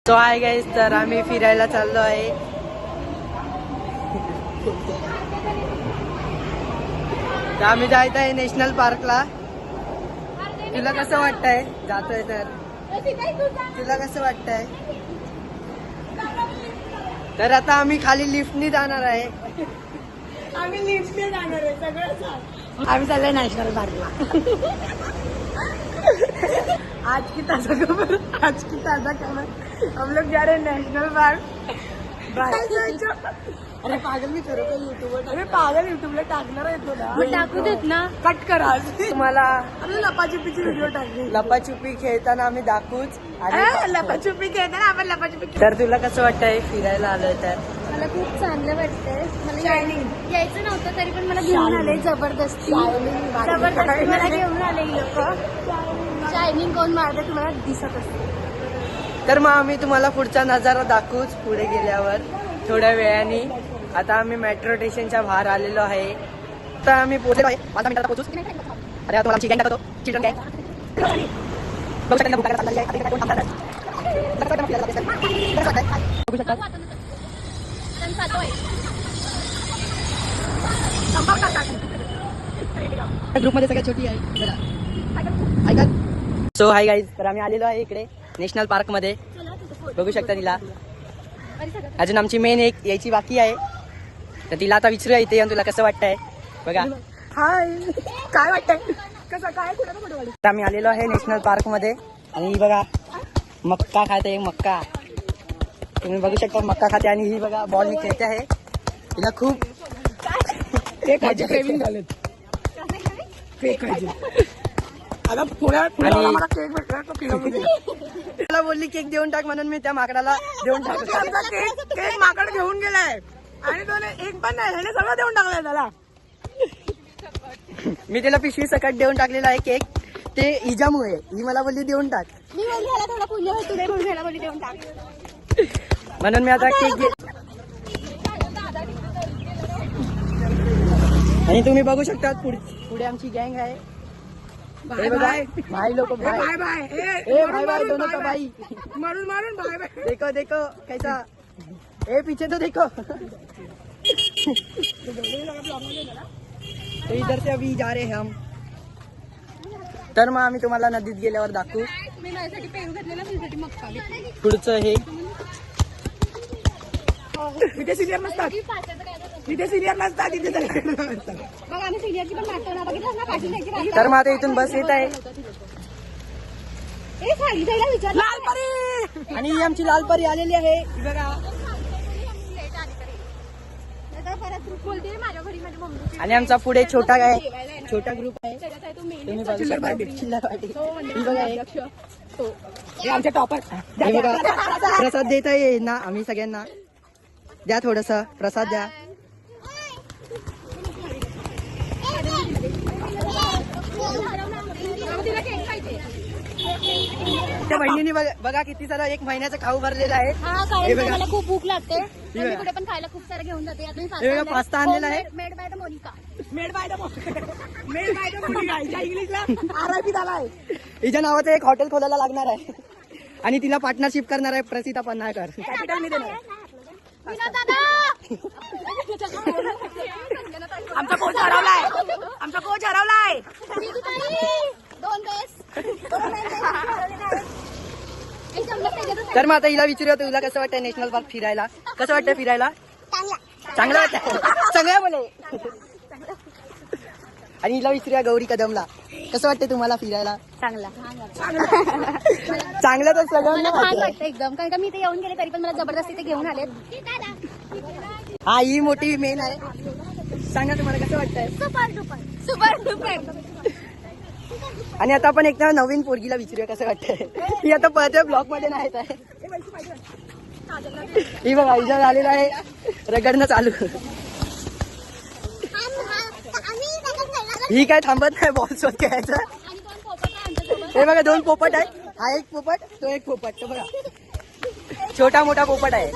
तो आहे गाईस, तर आम्ही फिरायला चाललो आहे. तर आम्ही जायत आहे नॅशनल पार्कला. तुला कसं वाटतंय जातोय तर? तुला कसं वाटतंय? तर आता आम्ही खाली लिफ्टनी जाणार आहे. आम्ही लिफ्टने जाणार आहे सगळं. आम्ही चाललोय नॅशनल पार्कला. आज की ताजा खबर हम लोग जा रहे हैं नेशनल पार्क. अरे पागल मी करू का युट्यूबवर? अरे पागल युट्यूबला टाकणार आहे तुला. टाकू देत ना. कट करा. तुम्हाला अरे लपाछुपीची व्हिडिओ टाकली. लपाछुपी खेळताना आम्ही दाखवूच. लपाछुपी खेळताना आपण लपाछुपी. तर तुला कसं वाटतंय फिरायला आलोय तर? मला खूप चांगलं वाटतंय. मला शायनिंग यायचं नव्हतं तरी पण मला घेऊन आले जबरदस्ती मला घेऊन आले लोक. शायनिंग कोण मारते तुम्हाला दिसत असते. तर मग आम्ही तुम्हाला पुढचा नजारा दाखवूच पुढे गेल्यावर थोड्या वेळाने. आता आम्ही मेट्रो स्टेशनच्या बाहेर आलेलो आहे. तर आम्ही पोहोचलो आहे. 5 मिनिटात पोहोचूच. अरे आता आमची गँग दाखवतो. चिल्ड्रन गँग बघू शकता. भूक लागली आहे. कोण थांबतात? बघू शकता. ग्रुपमध्ये सगळ्यात छोटी आहे. सो हाय गाईज, तर आम्ही आलेलो आहे इकडे नॅशनल पार्क मध्ये. बघू शकता तिला. अजून आमची मेन एक यायची बाकी आहे. तर तिला आता विचारूया इथे येऊन तुला कसं वाटतंय. बघा. हाय, काय वाटतंय? कसं काय कुठं फोटो काढू? तर आम्ही आलेलो आहे नॅशनल पार्क मध्ये. आणि ही बघा मक्का खाते. मक्का तुम्ही बघू शकता. मक्का खाते. आणि ही बघा बॉल खेळते आहे. तिला खूप क्रेविंग झालेत. केक खायचे. आता पुण्यात मला केक भेटला तो किलोमध्ये. मला बोलली केक देऊन टाक म्हणून मी त्या माकडाला देऊन टाकतो. केक माकड घेऊन गेलाय आणि तो एक पण नाही, ह्याने सगळं देऊन टाकलंय त्याला. मी तिला पिशवी सकट देऊन टाकलेला आहे केक. ते हिजामुळे ही मला बोलली देऊन टाक. मी बोलली ह्याला थोडा पुण्य भेटू दे म्हणून ह्याला बोलली देऊन टाक. म्हणून मी आता केक आणि तुम्ही बघू शकता पुढे आमची गँग आहे. बाय बाय भाई लोग भाई बाय बाय. ए भाई भाई दोनों का भाई. मारून मारून बाय बाय. देखो देखो कैसा. ए पीछे तो देखो. तो इधर से अभी जा रहे हैं हम. तर मग आम्ही तुम्हाला नदीत गेल्यावर दाखवू. मी माझ्यासाठी पेरू घेतलेला तुझ्यासाठी मक्का घेतला. पुढचं हे तिथे सिनियर नसतात. तिथे सिनियर नसतात. तिथे मग आम्ही सिनियरची पण मागतो बघितलं ना पाठी जायची. तर मग आता इथून बस येत आहे. ए खाली जायला विचार. लाल परी. आणि ही आमची लालपरी आलेली आहे. ही बघा. परत बोलते माझ्या घरी माझी मम्मी. आणि आमचा पुढे छोटा ग्रुप आहे. तुम्ही बघू शकता. चिल्लर पार्टी. ही बघा हे आमचे टॉपर. हे बघा प्रसाद देत आहे ना आम्ही सगळ्यांना. द्या थोडस प्रसाद द्या. त्या बहिणीने बघा किती सारा 1 महिन्याचा खाऊ भरलेला आहे. हा हे कारण बघा. मला खूप भूक लागते. हे बघा. मी कुठे पण खायला खूप सारं घेऊन जाते. आता मी हे बघा, पास्ता आणलेला आहे. Made by the Monica. Made by the मुलगा. इंग्लिशला RIP झालाय. हिच्या नावाचं एक हॉटेल खोलायला लागणार आहे. आणि तिला पार्टनरशिप करणार आहे प्रसिता पन्हाळकर. कॅपिटल मी देणार. विनोद दादा. आमचा कोच हरवलाय. आमचा कोच हरवलाय. दीदी ताई, 2 बेस. तर मग आता हिला विचारूया तुला कसं वाटतंय नॅशनल पार्क फिरायला. कसं वाटतंय फिरायला? चांगलं वाटतंय. चांगलं बोले. आणि हिला विचारूया गौरी कदमला कसं वाटतंय तुम्हाला फिरायला. चांगला चांगलं तर सगळं मला छान वाटतं एकदम. कारण का मी इथे येऊन गेले तरी पण मला जबरदस्ती ते घेऊन आले. हा ही मोठी मेन आहे. सांगा तुम्हाला कसं वाटतंय. Super duper. आणि आता आपण एकदा नवीन पोरगीला विचारूया कसं वाटतंय. ही आता पळते ब्लॉक मध्ये नाही आहे. ही बघा हिजा झालेला आहे रगडणं चालू. ही काय थांबत नाही बॉल शोध खेळायचं. हे बघा 2 पोपट आहेत. हा एक पोपट तो एक पोपट. तो बघा छोटा मोठा पोपट आहे.